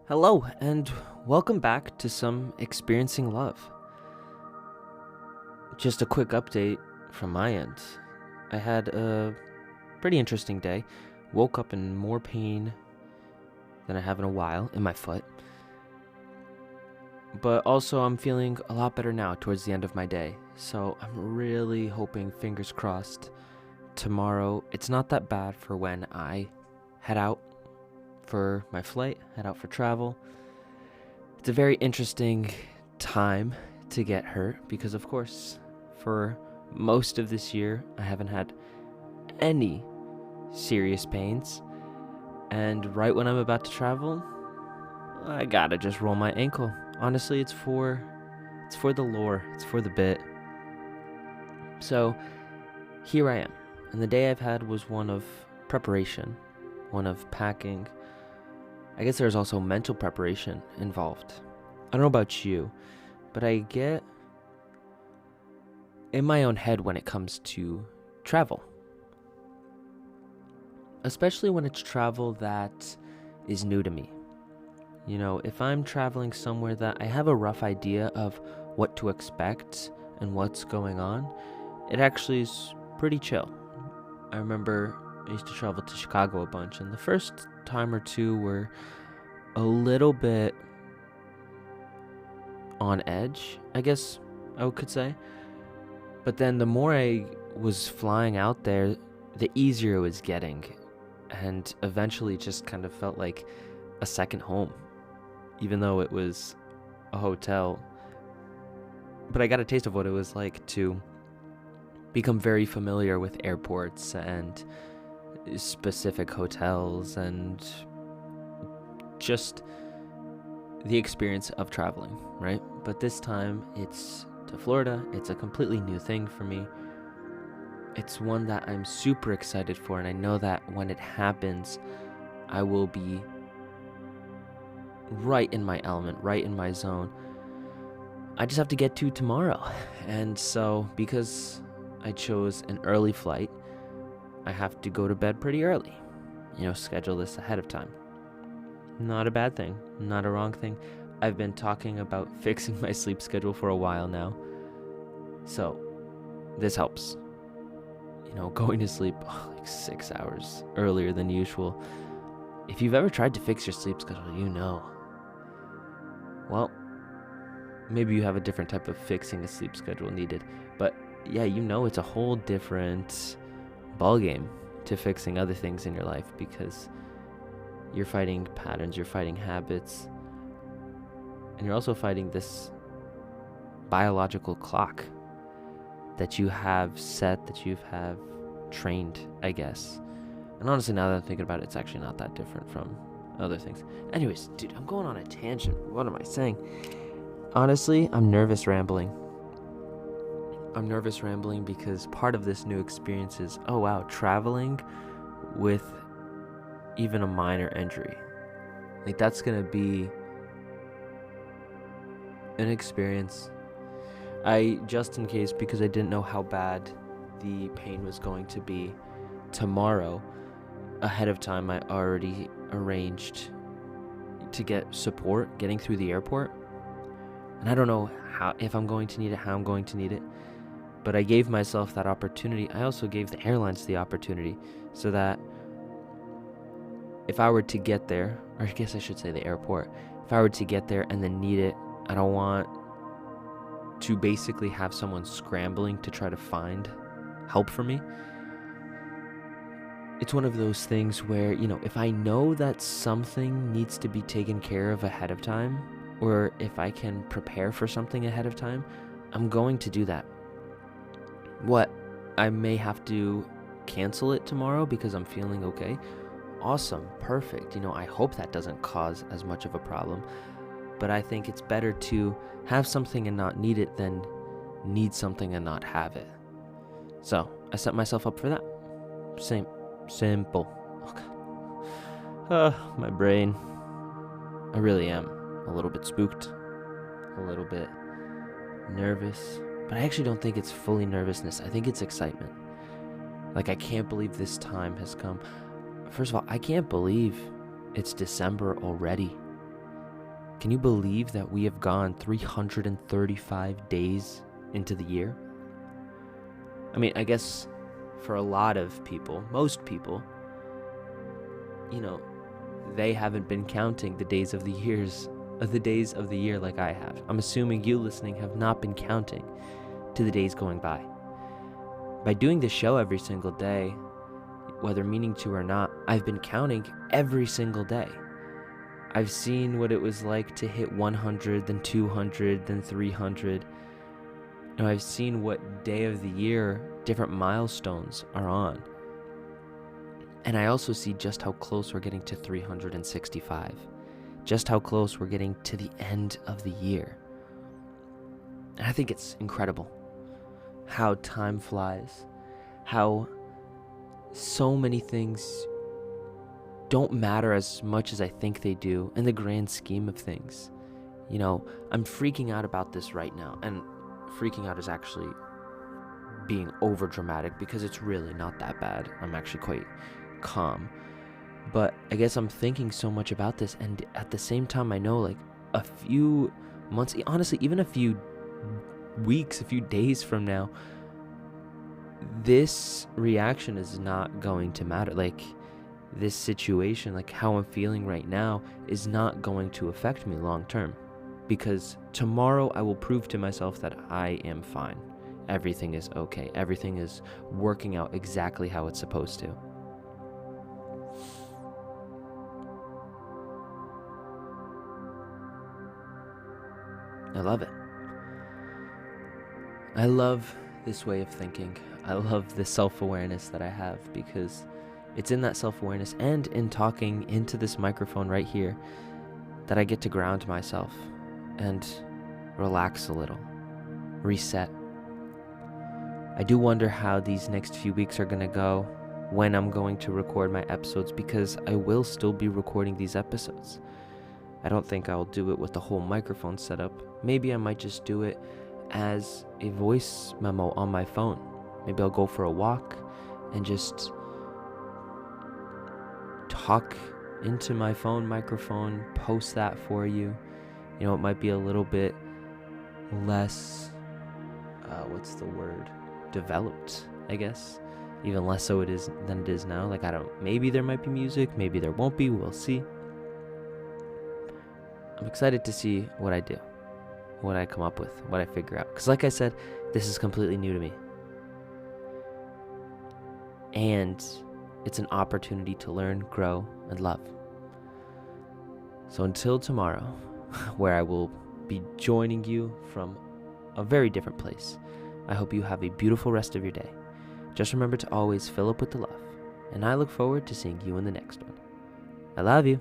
Hello, and welcome back to some Experiencing Love. Just a quick update from my end. I had a pretty interesting day. Woke up in more pain than I have in a while in my foot. But also, I'm feeling a lot better now towards the end of my day. So I'm really hoping, fingers crossed, tomorrow it's not that bad for when I head out for my flight, head out for travel. It's a very interesting time to get hurt because, of course, for most of this year, I haven't had any serious pains. And right when I'm about to travel, I gotta just roll my ankle. Honestly, it's for the lore, it's for the bit. So here I am. And the day I've had was one of preparation, one of packing. I guess there's also mental preparation involved. I don't know about you, but I get in my own head when it comes to travel. Especially when it's travel that is new to me. You know, if I'm traveling somewhere that I have a rough idea of what to expect and what's going on, it actually is pretty chill. I remember I used to travel to Chicago a bunch, and the first time or two were a little bit on edge, I guess I could say. But then the more I was flying out there, the easier it was getting. And eventually it just kind of felt like a second home, even though it was a hotel. But I got a taste of what it was like to become very familiar with airports and specific hotels and just the experience of traveling, right? But this time it's to Florida. It's a completely new thing for me. It's one that I'm super excited for, and I know that when it happens, I will be right in my element, right in my zone. I just have to get to tomorrow. And so, because I chose an early flight, I have to go to bed pretty early. Schedule this ahead of time. Not a bad thing, not a wrong thing. I've been talking about fixing my sleep schedule for a while now. So, this helps. Going to sleep like 6 hours earlier than usual. If you've ever tried to fix your sleep schedule, you know. Well, maybe you have a different type of fixing a sleep schedule needed. But yeah, it's a whole different ballgame to fixing other things in your life because you're fighting patterns, you're fighting habits, and you're also fighting this biological clock that you have set, that you have trained, I guess. And honestly, now that I'm thinking about it, it's actually not that different from other things. Anyways, dude, I'm going on a tangent. What am I saying? Honestly, I'm nervous rambling. I'm nervous rambling because part of this new experience is, oh wow, traveling with even a minor injury. Like, that's gonna be an experience. Just in case, because I didn't know how bad the pain was going to be tomorrow, ahead of time I already arranged to get support getting through the airport. And I don't know if I'm going to need it, how I'm going to need it, but I gave myself that opportunity. I also gave the airlines the opportunity so that if I were to get there, or I guess I should say the airport, if I were to get there and then need it, I don't want to basically have someone scrambling to try to find help for me. It's one of those things where, if I know that something needs to be taken care of ahead of time, or if I can prepare for something ahead of time, I'm going to do that. What? I may have to cancel it tomorrow because I'm feeling okay. Awesome, perfect. I hope that doesn't cause as much of a problem. But I think it's better to have something and not need it than need something and not have it. So I set myself up for that. Simple. Okay. My brain. I really am a little bit spooked, a little bit nervous, but I actually don't think it's fully nervousness. I think it's excitement. Like, I can't believe this time has come. First of all, I can't believe it's December already. Can you believe that we have gone 335 days into the year? I mean, I guess for a lot of people, most people, they haven't been counting the days of the year like I have. I'm assuming you listening have not been counting to the days going by. By doing this show every single day, whether meaning to or not, I've been counting every single day. I've seen what it was like to hit 100, then 200, then 300. And I've seen what day of the year different milestones are on. And I also see just how close we're getting to 365. Just how close we're getting to the end of the year. And I think it's incredible how time flies, how so many things don't matter as much as I think they do in the grand scheme of things. I'm freaking out about this right now, and freaking out is actually being over dramatic because it's really not that bad. I'm actually quite calm, but I guess I'm thinking so much about this, and at the same time I know like a few months, honestly even a few weeks, a few days from now, this reaction is not going to matter. Like this situation, like how I'm feeling right now, is not going to affect me long term, because tomorrow I will prove to myself that I am fine. Everything is okay. Everything is working out exactly how it's supposed to. I love it. I love this way of thinking. I love the self-awareness that I have, because it's in that self-awareness and in talking into this microphone right here that I get to ground myself and relax a little, reset. I do wonder how these next few weeks are going to go, when I'm going to record my episodes, because I will still be recording these episodes. I don't think I'll do it with the whole microphone setup. Maybe I might just do it as a voice memo on my phone. Maybe I'll go for a walk and just talk into my phone microphone, post that for you. It might be a little bit less, developed, I guess. Even less so than it is now. Like, maybe there might be music, maybe there won't be, we'll see. I'm excited to see what I do, what I come up with, what I figure out. Because like I said, this is completely new to me. And it's an opportunity to learn, grow, and love. So until tomorrow, where I will be joining you from a very different place, I hope you have a beautiful rest of your day. Just remember to always fill up with the love. And I look forward to seeing you in the next one. I love you.